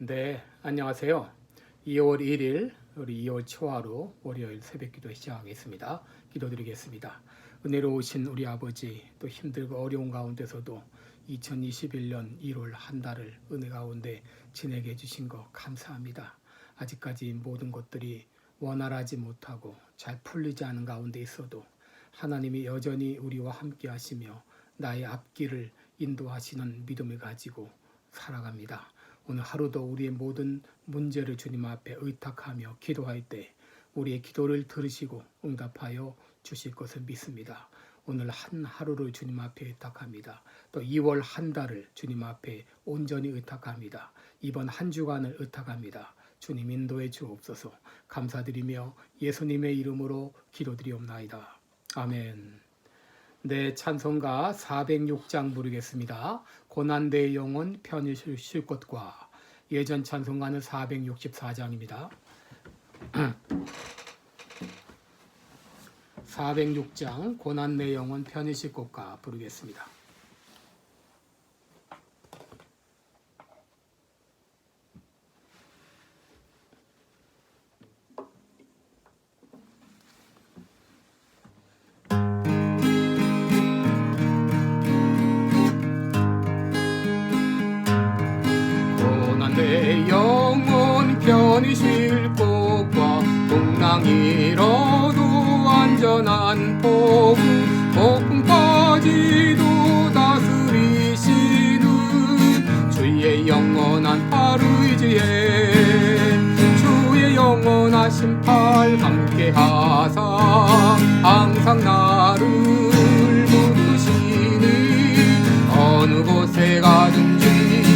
네, 안녕하세요. 2월 1일 우리 2월 초하루 월요일 새벽기도 시작하겠습니다. 기도드리겠습니다. 은혜로우신 우리 아버지, 또 힘들고 어려운 가운데서도 2021년 1월 한 달을 은혜 가운데 지내게 해주신 것 감사합니다. 아직까지 모든 것들이 원활하지 못하고 잘 풀리지 않은 가운데 있어도 하나님이 여전히 우리와 함께 하시며 나의 앞길을 인도하시는 믿음을 가지고 살아갑니다. 오늘 하루도 우리의 모든 문제를 주님 앞에 의탁하며 기도할 때 우리의 기도를 들으시고 응답하여 주실 것을 믿습니다. 오늘 한 하루를 주님 앞에 의탁합니다. 또 2월 한 달을 주님 앞에 온전히 의탁합니다. 이번 한 주간을 의탁합니다. 주님 인도해 주옵소서. 감사드리며 예수님의 이름으로 기도드리옵나이다. 아멘. 네, 찬송가 406장 부르겠습니다. 고난대의 영혼 편히 쉴 곳과. 예전 찬송가는 464장입니다. 406장 고난내 영혼 편히 쉴 곳과 부르겠습니다. 내 영혼 편히 쉴 곳과 풍랑이로도 안전한 폭풍까지도 다스리시는 주의 영원한 팔 의지에 주의 영원하신 팔 함께 하사 항상 나를 붙드시니 어느 곳에 가든지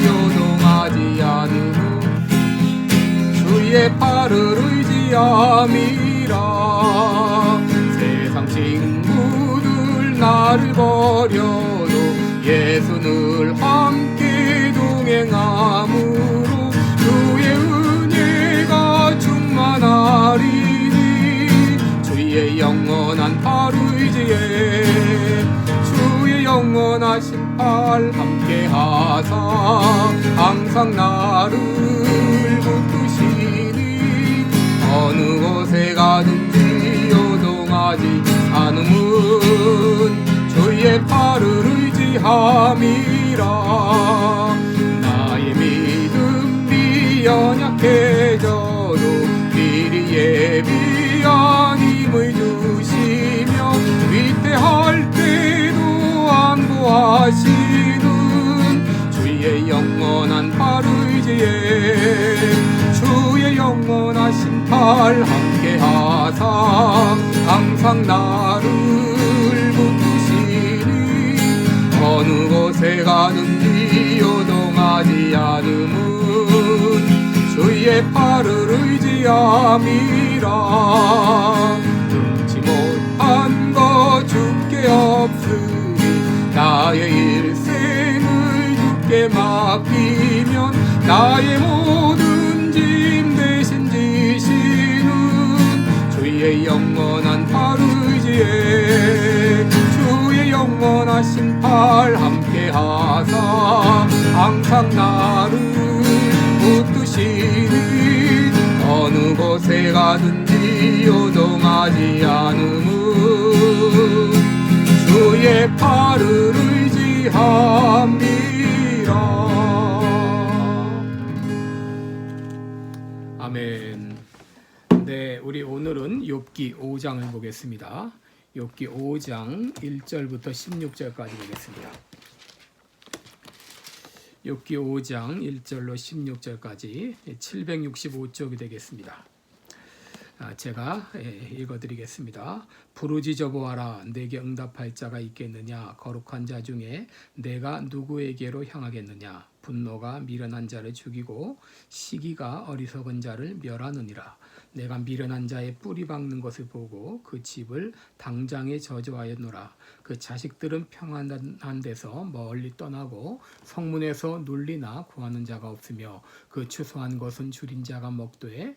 요동하지 않으며 주의 팔을 의지함이라. 세상 친구들 나를 버려도 예수 늘 함께 동행함으로 주의 은혜가 충만하리니 주의 영원한 팔 의지에 주의 영원하신 팔 함께 하사 항상 나를 붙드시니 어느 곳에 가든지 요동하지 않음은 주의 팔을 의지함이라. 나의 믿음이 연약해져도 미리 예비한 힘을 주시며 위태할 때도 안보하시는 주의 영원한 팔 의지에 주의 영원하신 팔 함께 하사 항상 나를 붙드시니 어느 곳에 가든지 요동하지 않음은 주의 팔을 의지함이라. 능치 못한 것 주께 없으니 나의 일생을 주께 맡기면 나의 모든 짐 대신 지시는 주의 영원한 팔 의지에 주의 영원하신 팔 함께 하사 항상 나를 붙드시니 어느 곳에 가든지 요동하지 않음은 주의 팔을 의지함이라. 아멘. 네, 우리 오늘은 욥기 5장을 보겠습니다. 욥기 5장 1절부터 16절까지 보겠습니다. 욥기 5장 1절로 16절까지 765쪽이 되겠습니다. 제가 읽어드리겠습니다. 부르짖어 보아라. 내게 응답할 자가 있겠느냐? 거룩한 자 중에 내가 누구에게로 향하겠느냐? 분노가 미련한 자를 죽이고 시기가 어리석은 자를 멸하느니라. 내가 미련한 자의 뿌리 박는 것을 보고 그 집을 당장에 저주하였노라. 그 자식들은 평안한 데서 멀리 떠나고 성문에서 눌리나 구하는 자가 없으며 그 추수한 것은 줄인 자가 먹되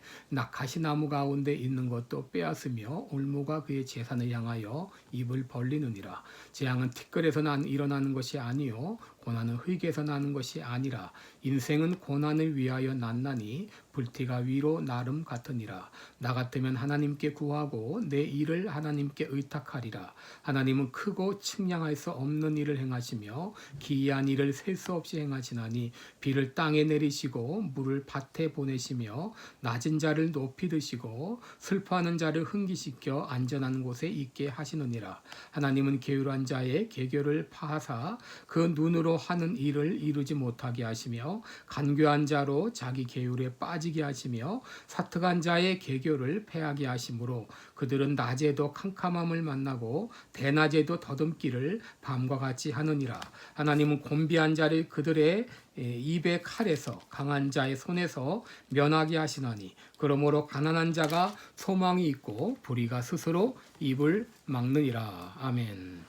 가시나무 가운데 있는 것도 빼앗으며 올무가 그의 재산을 향하여 입을 벌리느니라. 재앙은 티끌에서 일어나는 것이 아니요 고난은 흙에서 나는 것이 아니라 인생은 고난을 위하여 났나니 불티가 위로 나름 같으니라. 나 같으면 하나님께 구하고 내 일을 하나님께 의탁하리라. 하나님은 크고 측량할 수 없는 일을 행하시며 기이한 일을 셀 수 없이 행하시나니 비를 땅에 내리시고 물을 밭에 보내시며 낮은 자를 높이 드시고 슬퍼하는 자를 흥기시켜 안전한 곳에 있게 하시느니라. 하나님은 게으르한 자의 계교를 파하사 그 눈으로 하는 일을 이루지 못하게 하시며 간교한 자로 자기 계율에 빠지게 하시며 사특한 자의 계교를 패하게 하시므로 그들은 낮에도 캄캄함을 만나고 대낮에도 더듬기를 밤과 같이 하느니라. 하나님은 곤비한 자를 그들의 입의 칼에서 강한 자의 손에서 면하게 하시나니 그러므로 가난한 자가 소망이 있고 불의가 스스로 입을 막느니라. 아멘.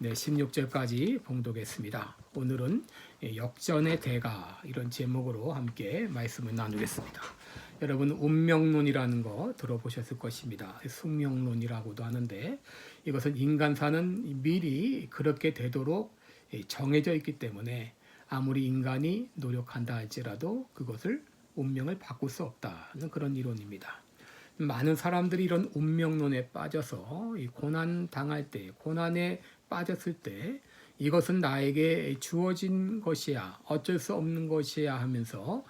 네, 16절까지 봉독했습니다. 오늘은 역전의 대가 이런 제목으로 함께 말씀을 나누겠습니다. 여러분 운명론이라는 거 들어보셨을 것입니다. 숙명론이라고도 하는데 이것은 인간사는 미리 그렇게 되도록 정해져 있기 때문에 아무리 인간이 노력한다 할지라도 그것을 운명을 바꿀 수 없다는 그런 이론입니다. 많은 사람들이 이런 운명론에 빠져서 고난 당할 때, 고난에 빠졌을 때 이것은 나에게 주어진 것이야, 어쩔 수 없는 것이야 하면서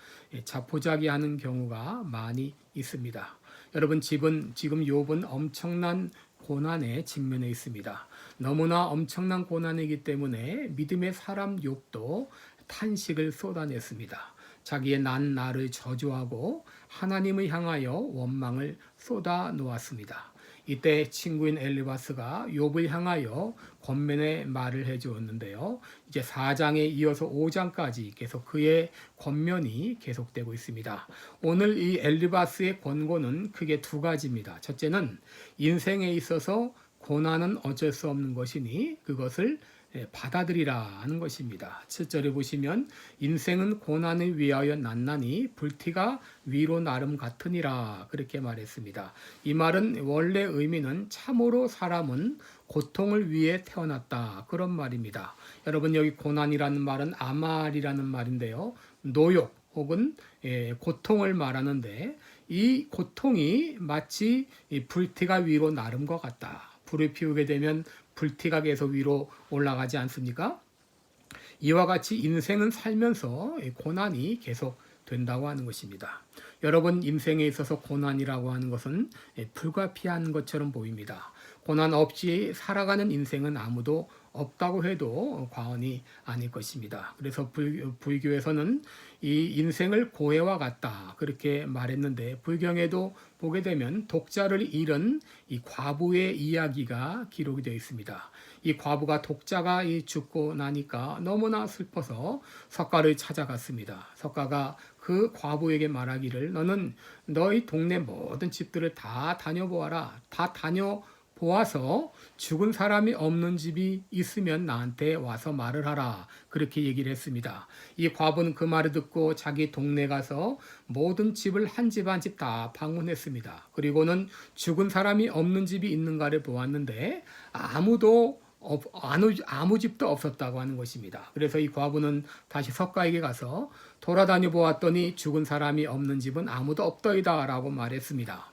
자포자기하는 경우가 많이 있습니다. 여러분 지금 욥은 엄청난 고난에 직면해 있습니다. 너무나 엄청난 고난이기 때문에 믿음의 사람 욥도 탄식을 쏟아냈습니다. 자기의 난 나를 저주하고 하나님을 향하여 원망을 쏟아 놓았습니다. 이때 친구인 엘리바스가 욥을 향하여 권면의 말을 해주었는데요. 이제 4장에 이어서 5장까지 계속 그의 권면이 계속되고 있습니다. 오늘 이 엘리바스의 권고는 크게 두 가지입니다. 첫째는 인생에 있어서 고난은 어쩔 수 없는 것이니 그것을 받아들이라 하는 것입니다. 7절에 보시면 인생은 고난을 위하여 났나니 불티가 위로 나름 같으니라 그렇게 말했습니다. 이 말은 원래 의미는 참으로 사람은 고통을 위해 태어났다 그런 말입니다. 여러분 여기 고난이라는 말은 아말이라는 말인데요. 노욕 혹은 고통을 말하는데 이 고통이 마치 불티가 위로 나름 것 같다. 불을 피우게 되면 불티가 계속 위로 올라가지 않습니까? 이와 같이 인생은 살면서 고난이 계속 된다고 하는 것입니다. 여러분 인생에 있어서 고난이라고 하는 것은 불가피한 것처럼 보입니다. 고난 없이 살아가는 인생은 아무도 없다고 해도 과언이 아닐 것입니다. 그래서 불교에서는 이 인생을 고해와 같다 그렇게 말했는데 불경에도 보게 되면 독자를 잃은 이 과부의 이야기가 기록이 되어 있습니다. 이 과부가 독자가 죽고 나니까 너무나 슬퍼서 석가를 찾아갔습니다. 석가가 그 과부에게 말하기를 너는 너희 동네 모든 집들을 다 다녀보아라. 다 다녀보아서 죽은 사람이 없는 집이 있으면 나한테 와서 말을 하라. 그렇게 얘기를 했습니다. 이 과부는 그 말을 듣고 자기 동네 가서 모든 집을 한 집 한 집 다 방문했습니다. 그리고는 죽은 사람이 없는 집이 있는가를 보았는데 아무 집도 없었다고 하는 것입니다. 그래서 이 과부는 다시 석가에게 가서 돌아다녀 보았더니 죽은 사람이 없는 집은 아무도 없더이다 라고 말했습니다.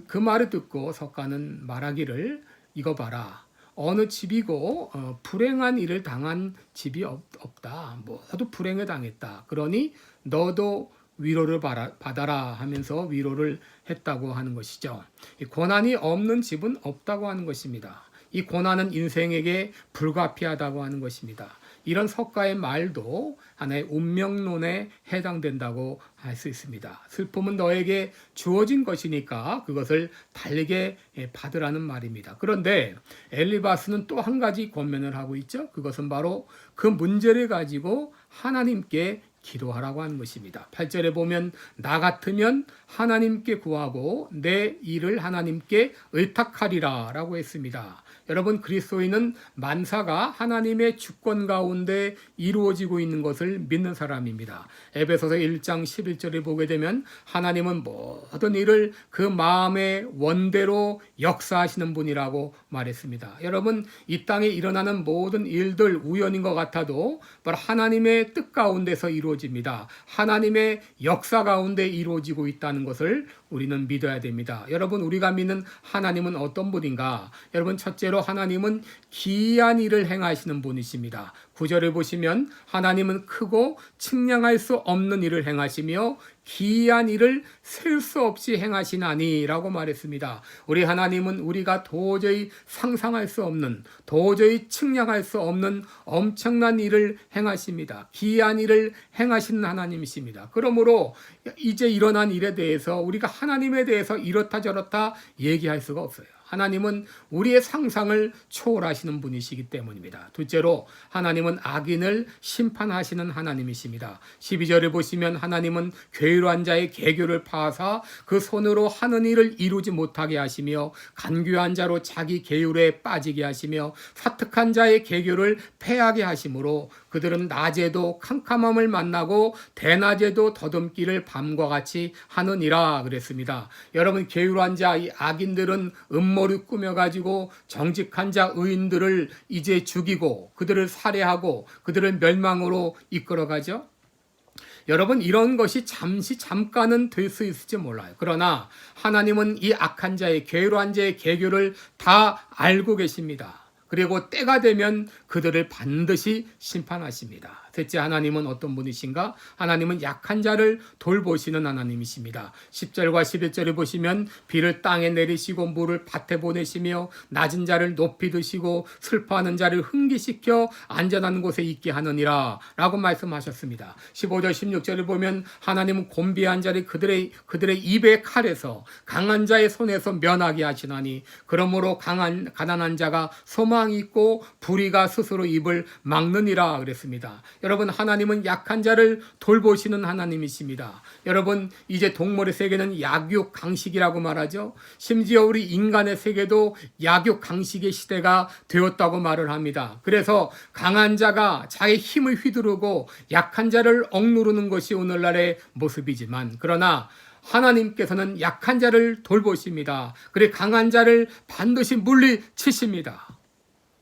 그 말을 듣고 석가는 말하기를 이거 봐라. 어느 집이고 불행한 일을 당한 집이 없다. 모두 불행을 당했다. 그러니 너도 위로를 받아라 하면서 위로를 했다고 하는 것이죠. 고난이 없는 집은 없다고 하는 것입니다. 이 고난은 인생에게 불가피하다고 하는 것입니다. 이런 석가의 말도 하나의 운명론에 해당된다고 할 수 있습니다. 슬픔은 너에게 주어진 것이니까 그것을 달게 받으라는 말입니다. 그런데 엘리바스는 또 한 가지 권면을 하고 있죠. 그것은 바로 그 문제를 가지고 하나님께 기도하라고 하는 것입니다. 8절에 보면 나 같으면 하나님께 구하고 내 일을 하나님께 의탁하리라 라고 했습니다. 여러분, 그리스도인은 만사가 하나님의 주권 가운데 이루어지고 있는 것을 믿는 사람입니다. 에베소서 1장 11절에 보게 되면 하나님은 모든 일을 그 마음의 원대로 역사하시는 분이라고 말했습니다. 여러분, 이 땅에 일어나는 모든 일들 우연인 것 같아도 바로 하나님의 뜻 가운데서 이루어집니다. 하나님의 역사 가운데 이루어지고 있다는 것을 우리는 믿어야 됩니다. 여러분, 우리가 믿는 하나님은 어떤 분인가? 여러분, 첫째로 하나님은 기이한 일을 행하시는 분이십니다. 9절을 보시면 하나님은 크고 측량할 수 없는 일을 행하시며 기이한 일을 셀 수 없이 행하시나니 라고 말했습니다. 우리 하나님은 우리가 도저히 상상할 수 없는, 도저히 측량할 수 없는 엄청난 일을 행하십니다. 기이한 일을 행하시는 하나님이십니다. 그러므로 이제 일어난 일에 대해서 우리가 하나님에 대해서 이렇다 저렇다 얘기할 수가 없어요. 하나님은 우리의 상상을 초월하시는 분이시기 때문입니다. 둘째로 하나님은 악인을 심판하시는 하나님이십니다. 12절을 보시면 하나님은 괴로운 자의 계교를 파하사 그 손으로 하는 일을 이루지 못하게 하시며 간교한 자로 자기 계율에 빠지게 하시며 사특한 자의 계교를 패하게 하심으로 그들은 낮에도 캄캄함을 만나고 대낮에도 더듬기를 밤과 같이 하느니라 그랬습니다. 여러분, 게으르한 자, 이 악인들은 음모를 꾸며가지고 정직한 자 의인들을 이제 죽이고 그들을 살해하고 그들을 멸망으로 이끌어가죠. 여러분, 이런 것이 잠깐은 될 수 있을지 몰라요. 그러나 하나님은 이 악한 자의, 게으르한 자의 계교를 다 알고 계십니다. 그리고 때가 되면 그들을 반드시 심판하십니다. 셋째, 하나님은 어떤 분이신가? 하나님은 약한 자를 돌보시는 하나님이십니다. 10절과 11절을 보시면 비를 땅에 내리시고 물을 밭에 보내시며 낮은 자를 높이 드시고 슬퍼하는 자를 흥기시켜 안전한 곳에 있게 하느니라 라고 말씀하셨습니다. 15절 16절을 보면 하나님은 곤비한 자를 그들의 입의 칼에서 강한 자의 손에서 면하게 하시나니 그러므로 가난한 자가 소망이 있고 불의가 스스로 입을 막느니라 그랬습니다. 여러분, 하나님은 약한 자를 돌보시는 하나님이십니다. 여러분, 이제 동물의 세계는 약육 강식이라고 말하죠. 심지어 우리 인간의 세계도 약육 강식의 시대가 되었다고 말을 합니다. 그래서 강한 자가 자기 힘을 휘두르고 약한 자를 억누르는 것이 오늘날의 모습이지만, 그러나 하나님께서는 약한 자를 돌보십니다. 그래 강한 자를 반드시 물리치십니다.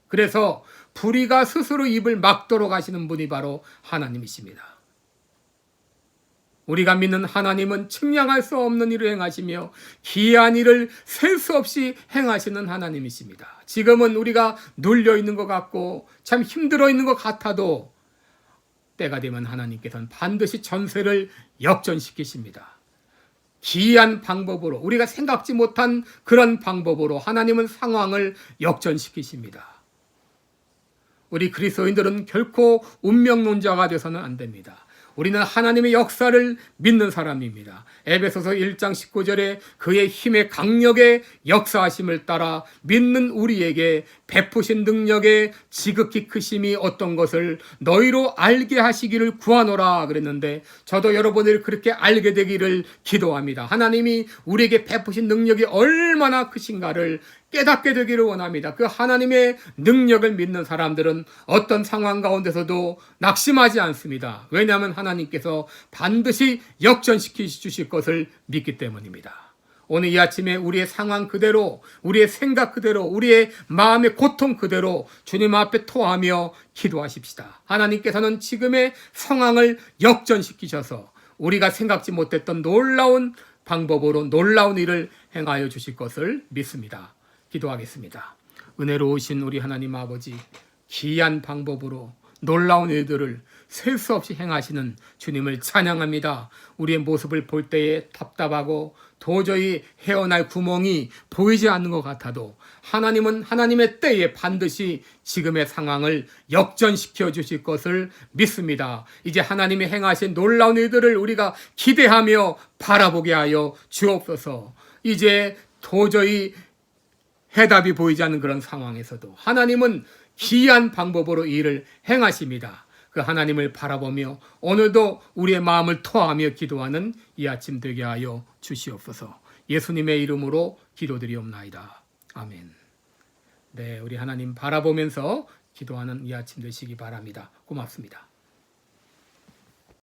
그래서 불의가 스스로 입을 막도록 하시는 분이 바로 하나님이십니다. 우리가 믿는 하나님은 측량할 수 없는 일을 행하시며 기이한 일을 셀 수 없이 행하시는 하나님이십니다. 지금은 우리가 눌려 있는 것 같고 참 힘들어 있는 것 같아도 때가 되면 하나님께서는 반드시 전세를 역전시키십니다. 기이한 방법으로, 우리가 생각지 못한 그런 방법으로 하나님은 상황을 역전시키십니다. 우리 그리스도인들은 결코 운명론자가 되어서는 안 됩니다. 우리는 하나님의 역사를 믿는 사람입니다. 에베소서 1장 19절에 그의 힘의 강력의 역사하심을 따라 믿는 우리에게 베푸신 능력의 지극히 크심이 어떤 것을 너희로 알게 하시기를 구하노라 그랬는데, 저도 여러분을 그렇게 알게 되기를 기도합니다. 하나님이 우리에게 베푸신 능력이 얼마나 크신가를 깨닫게 되기를 원합니다. 그 하나님의 능력을 믿는 사람들은 어떤 상황 가운데서도 낙심하지 않습니다. 왜냐하면 하나님께서 반드시 역전시켜 주실 것을 믿기 때문입니다. 오늘 이 아침에 우리의 상황 그대로, 우리의 생각 그대로, 우리의 마음의 고통 그대로 주님 앞에 토하며 기도하십시다. 하나님께서는 지금의 상황을 역전시키셔서 우리가 생각지 못했던 놀라운 방법으로 놀라운 일을 행하여 주실 것을 믿습니다. 기도하겠습니다. 은혜로우신 우리 하나님 아버지, 기이한 방법으로 놀라운 일들을 셀 수 없이 행하시는 주님을 찬양합니다. 우리의 모습을 볼 때에 답답하고 도저히 헤어날 구멍이 보이지 않는 것 같아도 하나님은 하나님의 때에 반드시 지금의 상황을 역전시켜 주실 것을 믿습니다. 이제 하나님이 행하신 놀라운 일들을 우리가 기대하며 바라보게 하여 주옵소서. 이제 도저히 해답이 보이지 않는 그런 상황에서도 하나님은 기이한 방법으로 일을 행하십니다. 그 하나님을 바라보며 오늘도 우리의 마음을 토하며 기도하는 이 아침 되게 하여 주시옵소서. 예수님의 이름으로 기도드리옵나이다. 아멘. 네, 우리 하나님 바라보면서 기도하는 이 아침 되시기 바랍니다. 고맙습니다.